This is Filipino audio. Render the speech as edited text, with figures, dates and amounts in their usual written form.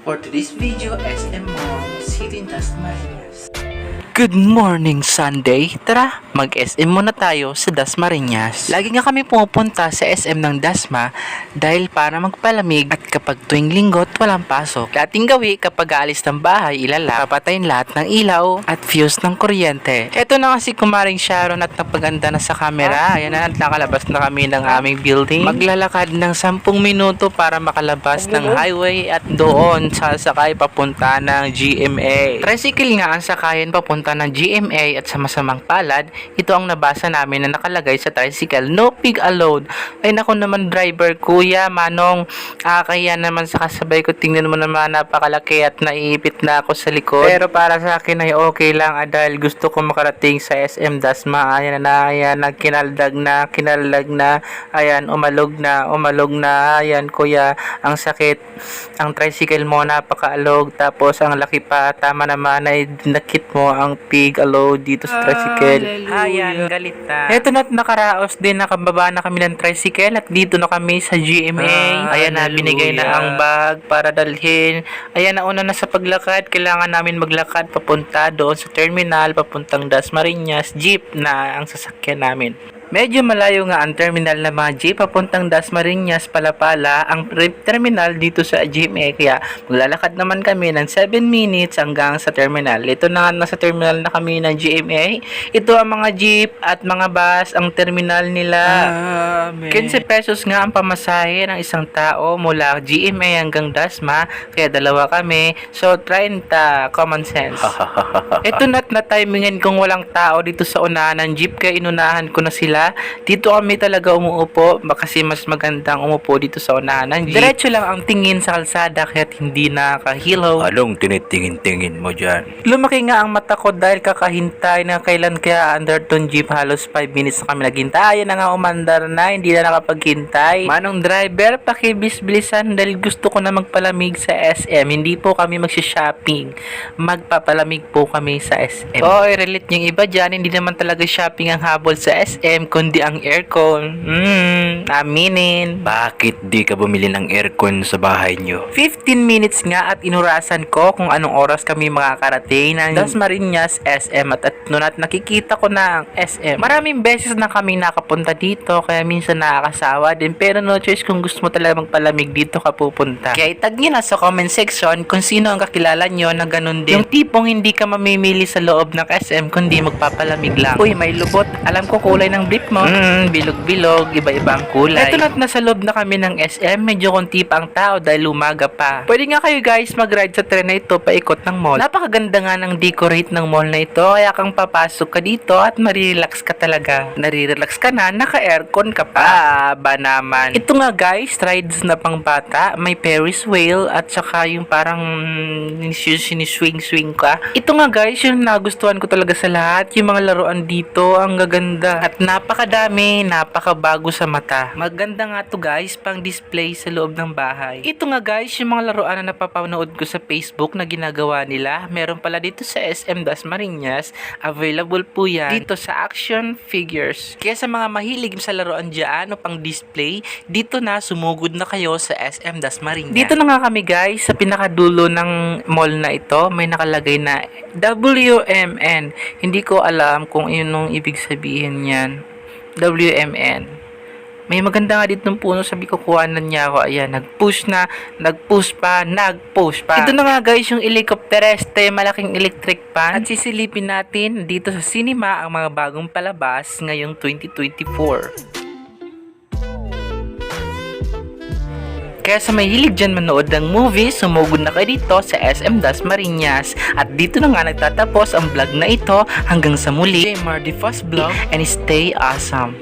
For today's video, SM Mall, City Dasmariñas. Good morning, Sunday! Tara, mag-SM muna tayo sa Dasmariñas. Lagi nga kami pumupunta sa SM ng Dasma dahil para magpalamig at kapag tuwing linggo't walang pasok. Dating gawi kapag aalis ng bahay, papatayin lahat ng ilaw at fuse ng kuryente. Eto na kasi kumaring Sharon at napaganda na sa camera. Ayan na, nakalabas na kami ng aming building. Maglalakad ng 10 minuto para makalabas ng highway at doon sasakay papunta ng GMA. Tricycle nga ang sakayan papunta ng GMA at sa masamang palad, ito ang nabasa namin na nakalagay sa tricycle, no pig allowed. Ay naku naman driver, kuya, manong, kaya naman sa kasabay ko, tingnan mo naman napakalaki at naiipit na ako sa likod. Pero para sa akin ay okay lang dahil gusto ko makarating sa SM Dasma. Ayan na, kinaldag na, ayan, umalog na, ayan kuya, ang sakit, ang tricycle mo napakaalog, tapos ang laki pa, tama naman ay nakit mo ang pig allowed dito sa tricycle. Ayan, galit na. Eto na't nakaraos din, nakababa na kami ng tricycle at dito na kami sa GMA. Ayan na, binigay na ang bag para dalhin. Ayan, nauna na sa paglakad. Kailangan namin maglakad papunta doon sa terminal, papuntang Dasmariñas. Jeep na ang sasakyan namin. Medyo malayo nga ang terminal na mga jeep papuntang Dasmariñas, Palapala, ang terminal dito sa GMA. Kaya maglalakad naman kami ng 7 minutes hanggang sa terminal. Ito na, nasa terminal na kami ng GMA. Ito ang mga jeep at mga bus, ang terminal nila. 15 pesos nga ang pamasahe ng isang tao mula GMA hanggang Dasma. Kaya dalawa kami. So 30, common sense. Ito na't na-timingan kung walang tao dito sa unahan ng jeep, kaya inunahan ko na sila. Dito kami talaga umuupo kasi mas magandang umupo dito sa unahan ng jeep. Diretso lang ang tingin sa kalsada kaya hindi nakahilo. Anong tinitingin-tingin mo dyan? Lumaki nga ang mata ko dahil kakahintay na kailan kaya under tong jeep. Halos 5 minutes na kami naghintay. Ayan na nga, umandar na, hindi na nakapaghintay. Manong driver, pakibis-bilisan dahil gusto ko na magpalamig sa SM. Hindi po kami magsha-shopping, magpapalamig po kami sa SM. Oo, i-relate yung iba dyan, hindi naman talaga shopping ang habol sa SM kundi ang aircon. Aminin. Bakit di ka bumili ng aircon sa bahay nyo? 15 minutes nga at inurasan ko kung anong oras kami makakarating ng Dasmariñas SM at noon at nakikita ko na ang SM. Maraming beses na kami nakapunta dito kaya minsan nakakasawa din, pero no choice, kung gusto mo talaga magpalamig dito ka pupunta. Kaya itag nyo na sa comment section kung sino ang kakilala nyo na ganun din. Yung tipong hindi ka mamimili sa loob ng SM kundi magpapalamig lang. Uy, may lubot. Alam ko kulay ng brief mo. Bilog-bilog, iba-iba ang kulay. Eto na't nasa loob na kami ng SM, medyo konti pa ang tao dahil umaga pa. Pwede nga kayo guys mag-ride sa tren na ito paikot ng mall. Napakaganda nga ng decorate ng mall na ito, kaya kang papasok ka dito at marirelax ka talaga. Narirelax ka na, naka-aircon ka pa. Ba naman. Ito nga guys, rides na pang bata, may Ferris wheel at saka yung parang siniswing-swing ka. Ito nga guys, yung nagustuhan ko talaga sa lahat, yung mga laruan dito, ang gaganda. At napakadami, napakabago sa mata. Maganda nga to guys, pang display sa loob ng bahay. Ito nga guys, yung mga laruan na napapanood ko sa Facebook na ginagawa nila. Meron pala dito sa SM Dasmariñas. Available po yan dito sa Action Figures. Kaya sa mga mahilig sa laruan dyan o pang display, dito na, sumugod na kayo sa SM Dasmariñas. Dito na nga kami guys, sa pinakadulo ng mall na ito, may nakalagay na WMN. Hindi ko alam kung yun ibig sabihin yan. WMN. May maganda nga dito ng puno, sabi ko kuhanan niya ako. Ayan, nag-push pa. Ito na nga guys, yung helicoptereste, malaking electric fan. At sisilipin natin dito sa cinema ang mga bagong palabas ngayong 2024. Kaya sa may hilig dyan manood ng movie, sumugod na kayo dito sa SM Dasmariñas. At dito na nga nagtatapos ang vlog na ito. Hanggang sa muli, Mardy First Vlog and stay awesome.